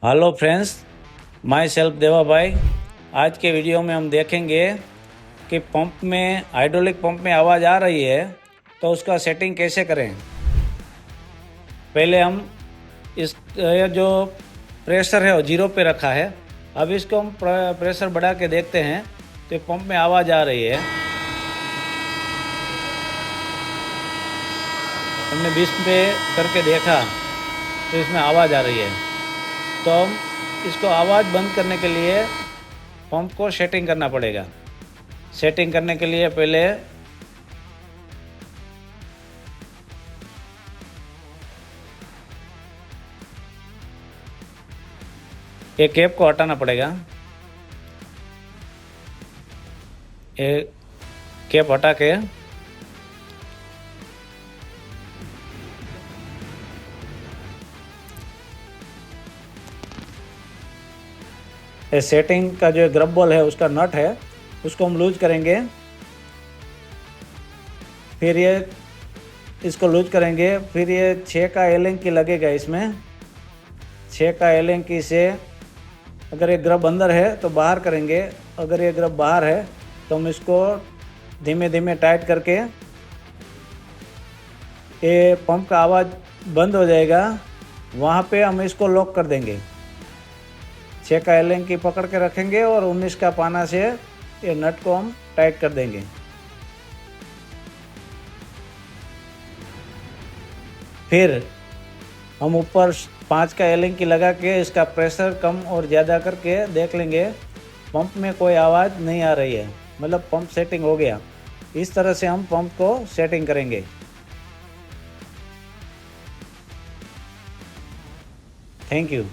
Hello friends, my self देवा भाई। आज के वीडियो में हम देखेंगे कि पंप में हाइड्रोलिक पंप में आवाज़ आ रही है तो उसका सेटिंग कैसे करें। पहले हम ये जो प्रेशर है वो 0 पे रखा है। अब इसको हम प्रेशर बढ़ा के देखते हैं तो पंप में आवाज़ आ रही है। हमने 20 पे करके देखा तो इसमें आवाज़ आ रही है। तो हम इसको आवाज़ बंद करने के लिए पंप को सेटिंग करना पड़ेगा। सेटिंग करने के लिए पहले ये कैप को हटाना पड़ेगा। ये कैप हटा के ये सेटिंग का जो ग्रब बॉल है उसका नट है उसको हम लूज करेंगे। फिर ये इसको लूज करेंगे। फिर ये 6 का एलन की लगेगा। इसमें 6 का एलन की से अगर ये ग्रब अंदर है तो बाहर करेंगे। अगर ये ग्रब बाहर है तो हम इसको धीमे धीमे टाइट करके ये पंप का आवाज़ बंद हो जाएगा। वहाँ पे हम इसको लॉक कर देंगे। 6 का एलन की पकड़ के रखेंगे और 19 का पाना से ये नट को हम टाइट कर देंगे। फिर हम ऊपर 5 का एलन की लगा के इसका प्रेशर कम और ज़्यादा करके देख लेंगे। पंप में कोई आवाज़ नहीं आ रही है, मतलब पंप सेटिंग हो गया। इस तरह से हम पंप को सेटिंग करेंगे। Thank you.